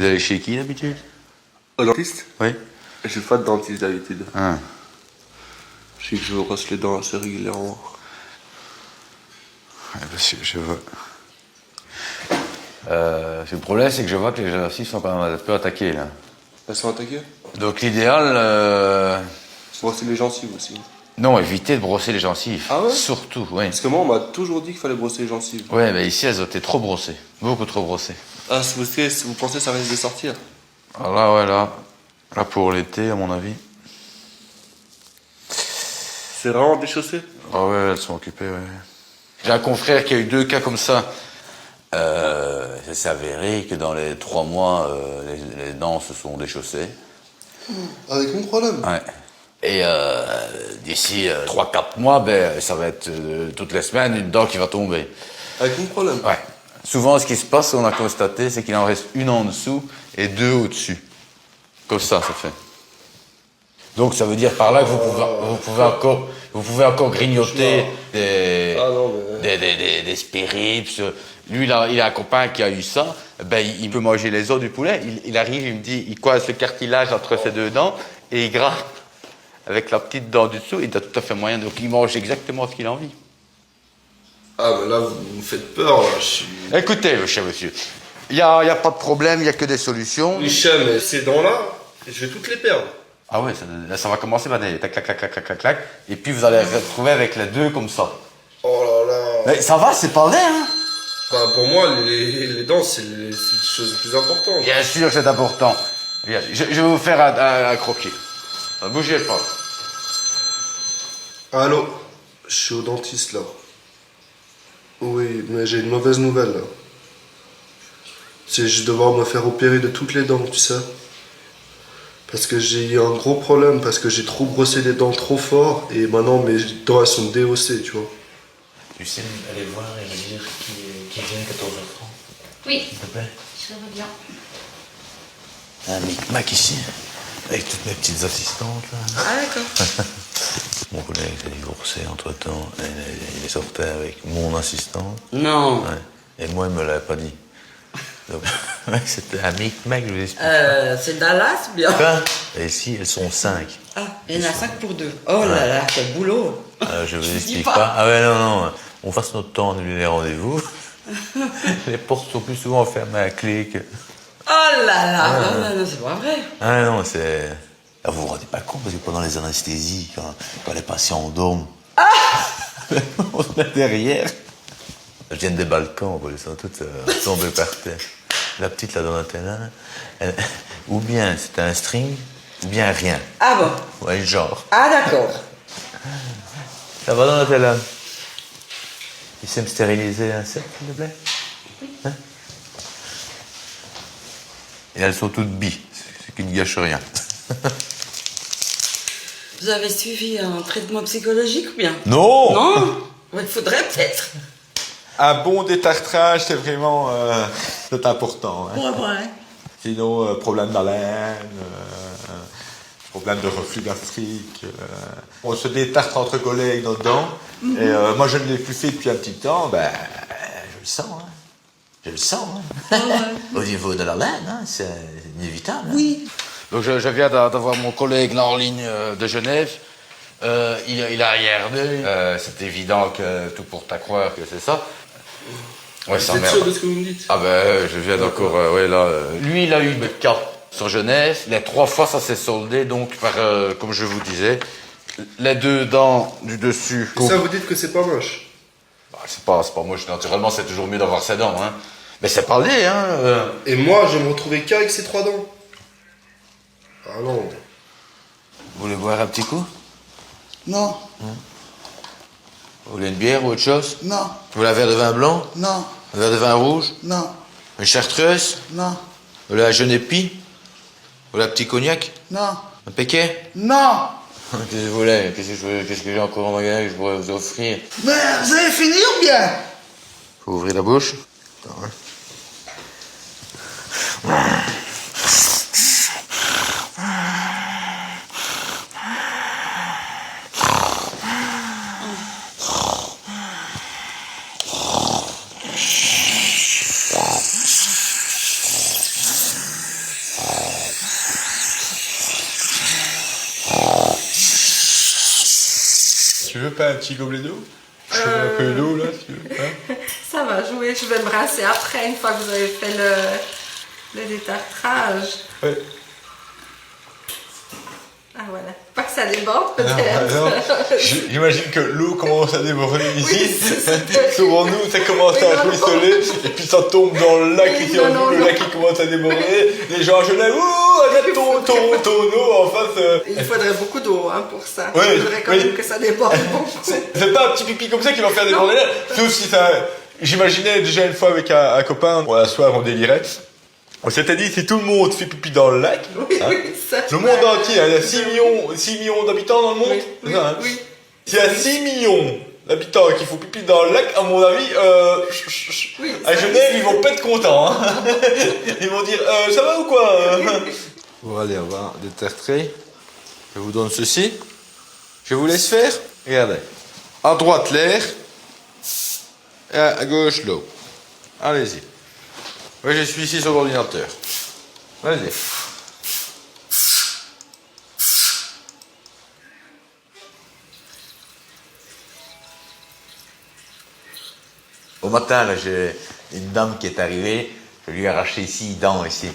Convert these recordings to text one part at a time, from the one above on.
Vous allez chez qui d'habitude? Au dentiste? Oui. J'ai pas de dentiste d'habitude. Ah. Je sais que je me brosse les dents assez régulièrement. Ouais, parce que je vois. Le problème, c'est que je vois que les gencives sont quand même un peu attaquées là. Elles sont attaquées? Donc l'idéal, Se brosser les gencives aussi. non, éviter de brosser les gencives. Ah ouais? Surtout, oui. Parce que moi, on m'a toujours dit qu'il fallait brosser les gencives. Ouais, mais ici, elles ont été trop brossées. Beaucoup trop brossées. Ah, vous pensez que ça risque de sortir? Alors là, ouais, là, pour l'été, à mon avis. C'est vraiment déchaussé? Ah ouais, elles sont occupées, ouais. J'ai un confrère qui a eu 2 cas comme ça. Ça s'est avéré que dans les 3 mois, les dents se sont déchaussées. Avec mon problème? Ouais. Et d'ici 3-4 mois, ben, ça va être toutes les semaines une dent qui va tomber. Avec mon problème? Ouais. Souvent, ce qui se passe, on a constaté, c'est qu'il en reste une en dessous et 2 au-dessus. Comme ça fait. Donc, ça veut dire par là que vous pouvez encore grignoter des spirips. Lui, il a un copain qui a eu ça. Ben, il peut manger les os du poulet. Il arrive, il me dit, il coince le cartilage entre ses 2 dents et il gratte avec la petite dent du dessous. Il a tout à fait moyen. Donc, il mange exactement ce qu'il a envie. Ah, mais là, vous me faites peur, là. Écoutez, cher monsieur, il n'y a pas de problème, il n'y a que des solutions. Michel, mais ces dents-là, je vais toutes les perdre. Ah ouais, ça va commencer par des tac, clac, clac, clac, clac, clac, clac. Et puis vous allez retrouver avec les 2 comme ça. Oh là là. Mais ça va, c'est pas vrai, hein? Bah, pour moi, les dents, c'est les choses les plus importantes. Bien sûr que c'est important. Bien, je vais vous faire un croquis. Ne bougez pas. Allô? Je suis au dentiste, là. Oui, mais j'ai une mauvaise nouvelle, là. C'est que je vais devoir me faire opérer de toutes les dents, tu sais. Parce que j'ai eu un gros problème, parce que j'ai trop brossé les dents trop fort, et maintenant mes dents, elles sont déhaussées, tu vois. Tu sais aller voir et me dire qui vient à 14h30, Oui, s'il te plaît? je vais bien. Un micmac ici, avec toutes mes petites assistantes, là. Ah, d'accord. Mon collègue s'est divorcé entre-temps, il est sorti avec mon assistante. Non. Ouais. Et moi, il me l'avait pas dit. Donc, ouais, c'était un micmac, je vous explique. C'est Dallas, bien. Quoi? Et ici, elles sont 5. Ah, il y en a 5 pour 2. Oh là là, quel boulot. Je vous dis explique pas. pas. Ah ouais, non. On passe notre temps à annuler les rendez-vous. Les portes sont plus souvent fermées à clé que... Oh là là, non, c'est pas vrai. Ah non, c'est... Ah, vous vous rendez pas compte, parce que pendant les anesthésies, quand les patients dorment, on se met derrière. Elles viennent des balcons, elles sont toutes tombées par terre. La petite, la Donatella, ou bien c'est un string, ou bien rien. Ah bon? Ouais, genre. Ah d'accord. Ça va, Donatella? Tu sais me stériliser un sec, s'il te plaît? Hein? Et elles sont toutes bi, ce qui ne gâche rien. Vous avez suivi un traitement psychologique ou bien? Non! Non? Il faudrait peut-être. Un bon détartrage, c'est vraiment c'est important. Hein. Ouais. Sinon, problème d'haleine, problème de reflux gastrique. On se détartre entre collègues nos dents. Et moi, je ne l'ai plus fait depuis un petit temps. Ben, je le sens. Hein. Je le sens. Hein. Au niveau de l'haleine, hein, c'est inévitable. Oui. Hein. Donc, je viens d'avoir mon collègue là en ligne de Genève. Il a regardé. C'est évident que tout porte à croire que c'est ça. Ouais, Vous êtes sûr de ce que vous me dites? Ah ben, je viens d'encore... ouais, là... Lui, il a eu 2 cas sur Genève. Les 3 fois, ça s'est soldé, donc, par, comme je vous disais, les 2 dents du dessus... Et ça, vous dites que c'est pas moche? Bah, c'est pas moche, naturellement, c'est toujours mieux d'avoir ses dents, hein. Mais c'est pas laid, hein. Et moi, je vais me retrouver qu'avec ces 3 dents? Ah non. Vous voulez boire un petit coup? Non, Vous voulez une bière ou autre chose? non, Vous voulez un verre de vin blanc? non, Un verre de vin rouge? non, Une chartreuse? non, Vous voulez un genépi? Vous voulez un petit cognac? non, Un péquet? non. Qu'est-ce que vous voulez? Qu'est-ce que j'ai encore en magasin que je pourrais vous offrir? Mais vous allez finir ou bien? Faut ouvrir la bouche. Attends, hein. veux pas un petit gobelet d'eau? Je fais un peu d'eau là, si tu veux. Hein? Ça va jouer, je vais me rincer après, une fois que vous avez fait le détartrage. Ouais. Ah voilà, pas que ça déborde Non, peut-être. j'imagine que l'eau commence à déborder ici. Oui, Souvent nous, ça commence Oui, à non, ruisseler, et puis ça tombe dans le lac Oui, ici non, en non, nous, le non. lac qui commence à déborder. Les gens je lève, ouh, arrête ton eau en face. Il faudrait beaucoup d'eau hein, pour ça. Oui, Il faudrait quand oui. même que ça déborde beaucoup. C'est pas un petit pipi comme ça qui va faire déborder l'air. Sauf si ça. J'imaginais déjà une fois avec un copain, un soir on délirait. On s'était dit, si tout le monde fait pipi dans le lac, Oui, hein, oui, ça. le monde entier, il y a 6 millions d'habitants dans le monde. Oui, c'est oui, ça, hein. oui. S'il y a 6 millions d'habitants qui font pipi dans le lac, à mon avis, Oui, à ça- Genève, ils vont pas être contents. Hein. Ils vont dire, ça va ou quoi? Bon, allez, on va détertrer. Je vous donne ceci. Je vous laisse faire. Regardez. À droite, l'air. Et à gauche, l'eau. Allez-y. Moi, je suis ici sur l'ordinateur. Vas-y. Au matin, là, j'ai une dame qui est arrivée. Je lui ai arraché 6 dents ici.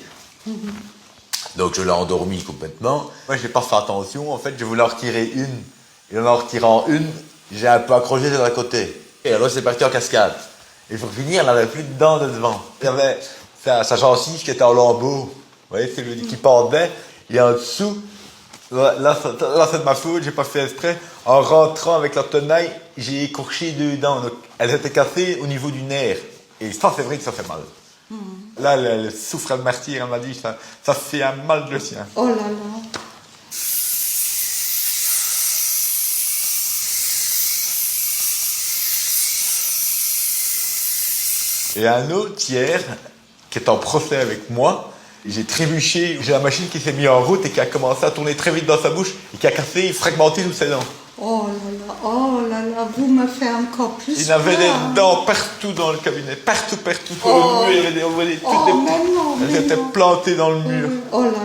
Donc, je l'ai endormie complètement. Moi, j'ai pas fait attention. En fait, je voulais en retirer une. Et en retirant une, j'ai un peu accroché sur le côté. Et alors, c'est parti en cascade. Et pour finir, elle n'avait plus de dents de devant. Il y avait sa gencive qui était en lambeaux. Vous voyez, c'est lui qui pendait. Et en dessous, là c'est de ma faute, j'ai pas fait exprès. En rentrant avec la tenaille, j'ai écorché 2 dents. Donc, elles étaient cassées au niveau du nerf. Et ça, c'est vrai que ça fait mal. Là, elle souffre de martyr, elle m'a dit, ça fait un mal de le sien. Oh là là. Et un autre hier, qui est en procès avec moi, j'ai trébuché, j'ai la machine qui s'est mise en route et qui a commencé à tourner très vite dans sa bouche et qui a cassé et fragmenté toutes ses dents. Oh là là, vous me faites encore plus Il avait peur. des dents partout dans le cabinet, partout, sur Oh. le mur, il y avait on voyait toutes Oh, les mais non, elles mais étaient non. plantées dans le mur. Oh là là.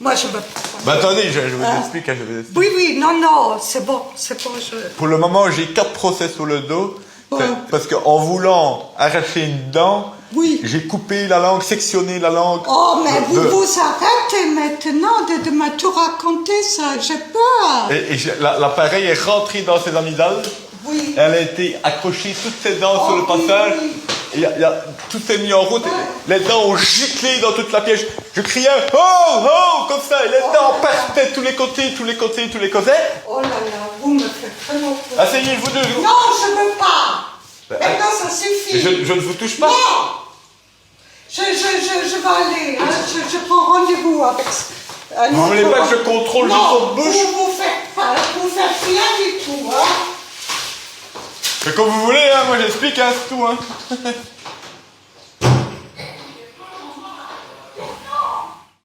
Moi, je veux pas. Bah attendez, je vous explique, je vous explique. Oui, non, c'est bon, je... Pour le moment, j'ai 4 procès sur le dos. Ouais. Parce qu'en voulant arracher une dent, Oui. j'ai coupé la langue, sectionné la langue. Oh, mais de- vous arrêtez maintenant de me tout raconter ça, j'ai peur. Et l'appareil est rentré dans ses amygdales. Oui. Elle a été accrochée, toutes ses dents Oh, sur le passage. oui, oui. Tout s'est mis en route. Les dents ont giclé dans toute la pièce. Je criais « Oh, oh !» comme ça. Et les dents partaient de tous les côtés. Oh là là, vous me faites vraiment peur. Asseyez-vous deux. Non, je ne veux pas. Maintenant, ça suffit. Je ne vous touche pas. Non. Je vais aller. Hein. Je prends rendez-vous avec... Vous voulez pas que je contrôle non, juste votre bouche? vous faites rien du tout. Hein. C'est comme vous voulez, hein. Moi j'explique, hein, c'est tout. Hein.